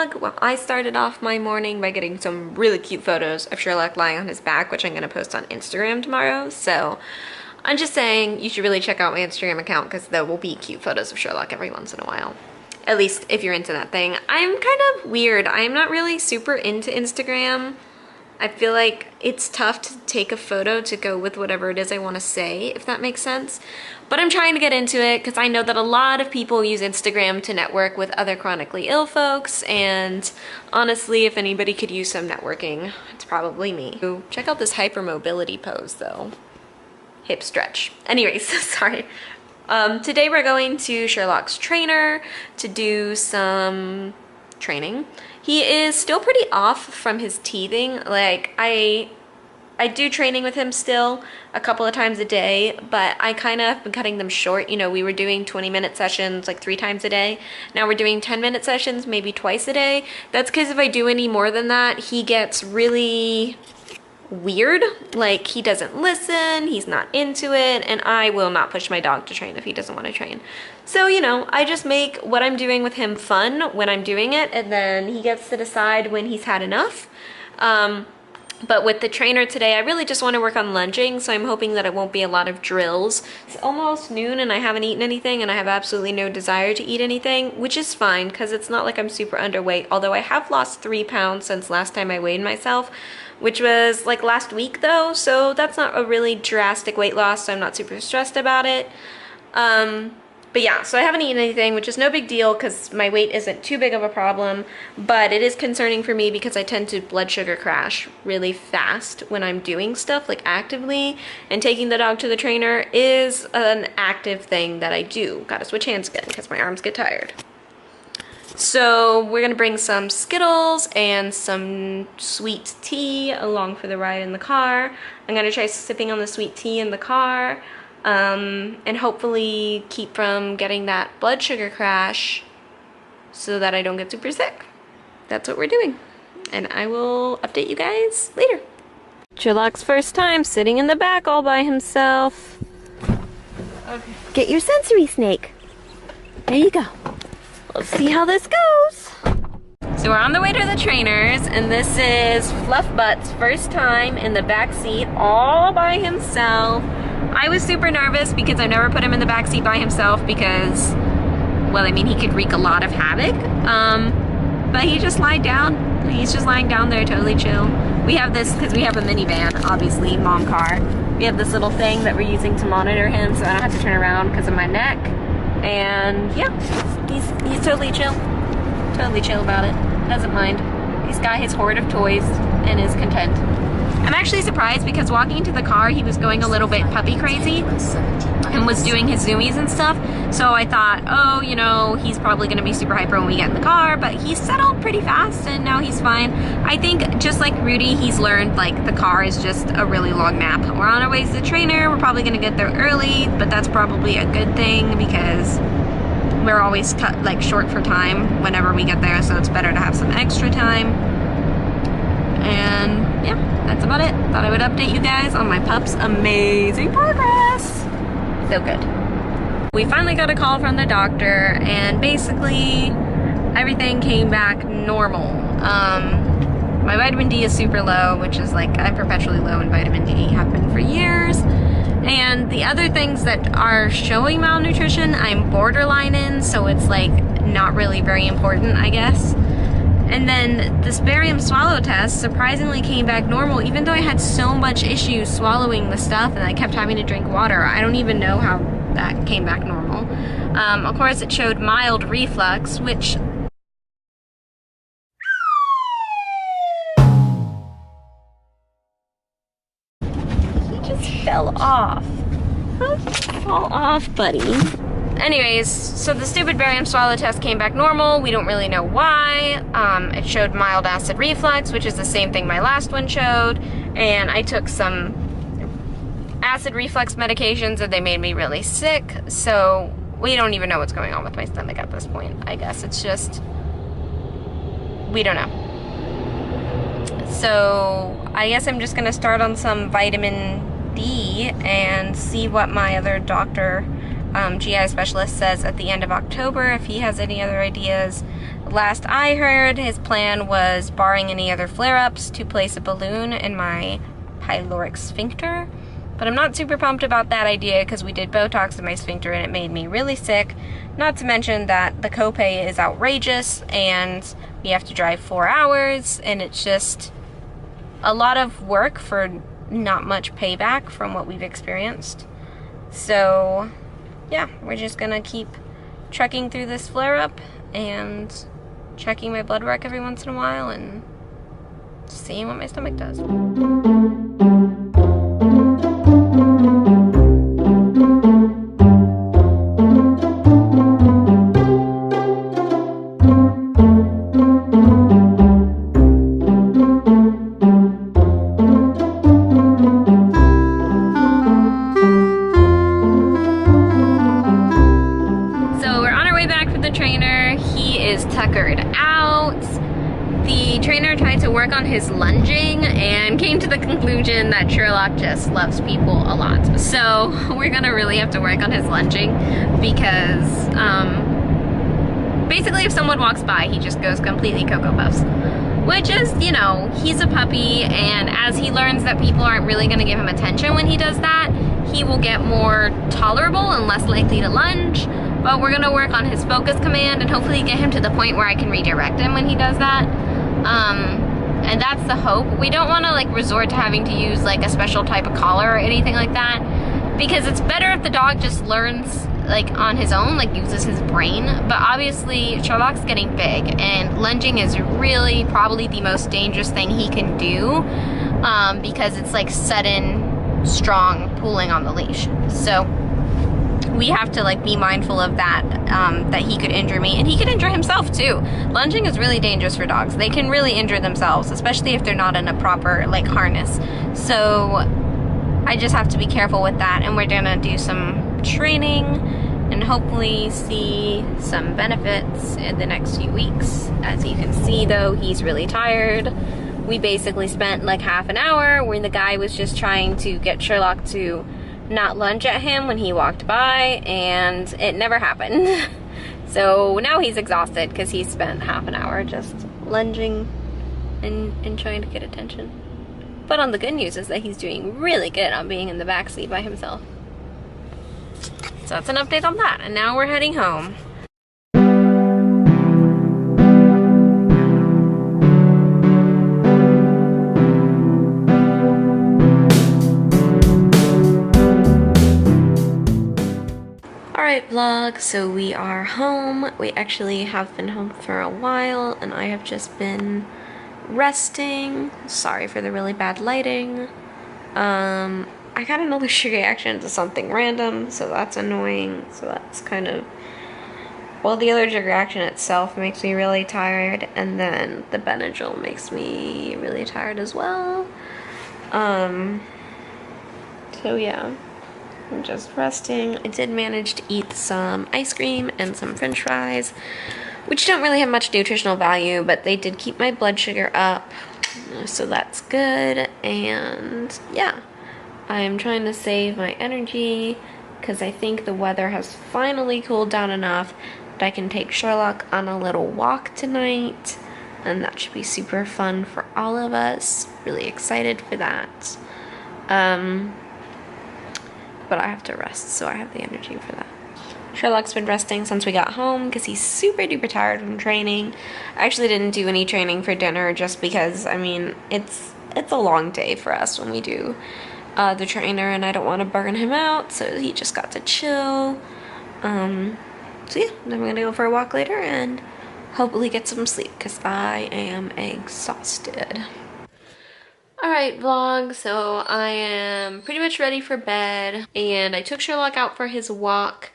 vlog. Well, I started off my morning by getting some really cute photos of Sherlock lying on his back, which I'm going to post on Instagram tomorrow. So I'm just saying you should really check out my Instagram account because there will be cute photos of Sherlock every once in a while. At least if you're into that thing. I'm kind of weird. I'm not really super into Instagram. I feel like it's tough to take a photo to go with whatever it is I want to say, if that makes sense. But I'm trying to get into it because I know that a lot of people use Instagram to network with other chronically ill folks, and honestly, if anybody could use some networking, it's probably me. Ooh, check out this hypermobility pose though. Hip stretch. Anyways, sorry. Today we're going to Sherlock's trainer to do some training. He is still pretty off from his teething. Like, I do training with him still a couple of times a day, but I kind of have been cutting them short. You know, we were doing 20-minute sessions like 3 times a day. Now we're doing 10-minute sessions maybe twice a day. That's because if I do any more than that, he gets really weird. Like, he doesn't listen, he's not into it, and I will not push my dog to train if he doesn't want to train. So, you know, I just make what I'm doing with him fun when I'm doing it, and then he gets to decide when he's had enough. But with the trainer today, I really just want to work on lunging, so I'm hoping that it won't be a lot of drills. It's almost noon and I haven't eaten anything, and I have absolutely no desire to eat anything, which is fine because it's not like I'm super underweight, although I have lost 3 pounds since last time I weighed myself, which was like last week though, so that's not a really drastic weight loss, so I'm not super stressed about it. But yeah, so I haven't eaten anything, which is no big deal because my weight isn't too big of a problem, but it is concerning for me because I tend to blood sugar crash really fast when I'm doing stuff like actively, and taking the dog to the trainer is an active thing that I do. Gotta switch hands again because my arms get tired. So we're gonna bring some Skittles and some sweet tea along for the ride in the car. I'm gonna try sipping on the sweet tea in the car. And hopefully keep from getting that blood sugar crash so that I don't get super sick. That's what we're doing. And I will update you guys later. Sherlock's first time sitting in the back all by himself. Okay. Get your sensory snake. There you go. Let's see how this goes. So we're on the way to the trainers, and this is Fluff Butt's first time in the back seat all by himself. I was super nervous because I've never put him in the backseat by himself because, well, I mean, he could wreak a lot of havoc. But he just lied down. He's just lying down there, totally chill. We have this, because we have a minivan, obviously, mom car. We have this little thing that we're using to monitor him so I don't have to turn around because of my neck. And yeah, he's totally chill. Totally chill about it. Doesn't mind. He's got his hoard of toys and is content. I'm actually surprised because walking into the car, he was going a little bit puppy crazy and was doing his zoomies and stuff. So I thought, oh, you know, he's probably going to be super hyper when we get in the car, but he settled pretty fast and now he's fine. I think just like Rudy, he's learned like the car is just a really long nap. We're on our way to the trainer. We're probably going to get there early, but that's probably a good thing because we're always cut like short for time whenever we get there. So it's better to have some extra time. And yeah, that's about it. Thought I would update you guys on my pup's amazing progress. So good. We finally got a call from the doctor and basically everything came back normal. My vitamin D is super low, which is like I'm perpetually low in vitamin D, have been for years. And the other things that are showing malnutrition, I'm borderline in, so it's like not really very important, I guess. And then this barium swallow test surprisingly came back normal, even though I had so much issues swallowing the stuff and I kept having to drink water. I don't even know how that came back normal. Of course, it showed mild reflux, which he just fell off. How'd you fall off, buddy? Anyways, so the stupid barium swallow test came back normal. We don't really know why. It showed mild acid reflux, which is the same thing my last one showed. And I took some acid reflux medications and they made me really sick. So we don't even know what's going on with my stomach at this point. I guess it's just, we don't know. So I guess I'm just gonna start on some vitamin D and see what my other doctor GI specialist says at the end of October if he has any other ideas. Last I heard, his plan was, barring any other flare-ups, to place a balloon in my pyloric sphincter. But I'm not super pumped about that idea because we did Botox in my sphincter and it made me really sick. Not to mention that the copay is outrageous and we have to drive 4 hours and it's just a lot of work for not much payback from what we've experienced. So yeah, we're just gonna keep trekking through this flare-up and checking my blood work every once in a while and seeing what my stomach does. On his lunging and came to the conclusion that Sherlock just loves people a lot. So we're gonna really have to work on his lunging because basically if someone walks by, he just goes completely Cocoa Puffs. Which is, you know, he's a puppy, and as he learns that people aren't really gonna give him attention when he does that, he will get more tolerable and less likely to lunge. But we're gonna work on his focus command and hopefully get him to the point where I can redirect him when he does that. And that's the hope. We don't want to like resort to having to use like a special type of collar or anything like that, because it's better if the dog just learns like on his own, like uses his brain. But obviously Sherlock's getting big and lunging is really probably the most dangerous thing he can do, because it's like sudden, strong pulling on the leash. So we have to like be mindful of that, that he could injure me and he could injure himself too. Lunging is really dangerous for dogs. They can really injure themselves, especially if they're not in a proper like harness. So I just have to be careful with that, and we're gonna do some training and hopefully see some benefits in the next few weeks. As you can see though, he's really tired. We basically spent like half an hour where the guy was just trying to get Sherlock to not lunge at him when he walked by, and it never happened. So now he's exhausted because he spent half an hour just lunging and trying to get attention. But on the good news is that he's doing really good on being in the backseat by himself. So that's an update on that, and now we're heading home. Alright vlog, so we are home. We actually have been home for a while and I have just been resting. Sorry for the really bad lighting. I got an allergic reaction to something random, so that's annoying. So that's kind of, well, the allergic reaction itself makes me really tired, and then the Benadryl makes me really tired as well. So yeah, I'm just resting. I did manage to eat some ice cream and some french fries, which don't really have much nutritional value, but they did keep my blood sugar up, so that's good. And yeah, I'm trying to save my energy because I think the weather has finally cooled down enough that I can take Sherlock on a little walk tonight, and that should be super fun for all of us. Really excited for that. But I have to rest, so I have the energy for that. Sherlock's been resting since we got home because he's super duper tired from training. I actually didn't do any training for dinner just because, I mean, it's a long day for us when we do the trainer, and I don't want to burn him out, so he just got to chill. So yeah, then we're gonna go for a walk later and hopefully get some sleep because I am exhausted. Alright vlog, so I am pretty much ready for bed, and I took Sherlock out for his walk.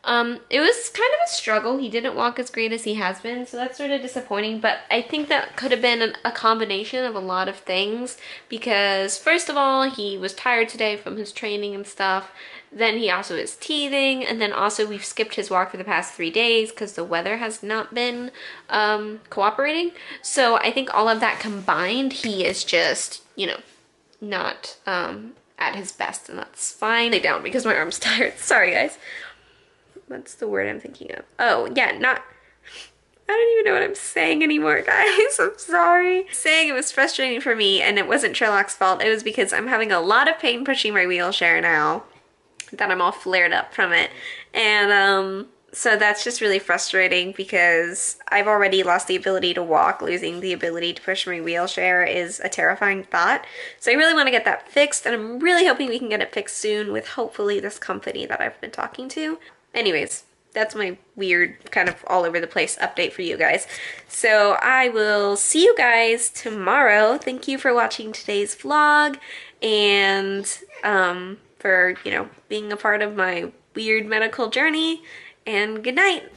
It was kind of a struggle. He didn't walk as great as he has been, so that's sort of disappointing, but I think that could have been a combination of a lot of things, because first of all, he was tired today from his training and stuff. Then he also is teething, and then also we've skipped his walk for the past 3 days because the weather has not been cooperating. So I think all of that combined, he is just, you know, not at his best, and that's fine. Lay down because my arm's tired. Sorry guys. That's the word I'm thinking of. Oh yeah, don't even know what I'm saying anymore, guys. I'm sorry. Saying it was frustrating for me and it wasn't Sherlock's fault. It was because I'm having a lot of pain pushing my wheelchair now that I'm all flared up from it. And so that's just really frustrating because I've already lost the ability to walk. Losing the ability to push my wheelchair is a terrifying thought. So I really want to get that fixed, and I'm really hoping we can get it fixed soon with hopefully this company that I've been talking to. Anyways, that's my weird kind of all over the place update for you guys. So I will see you guys tomorrow. Thank you for watching today's vlog and for, you know, being a part of my weird medical journey. And good night.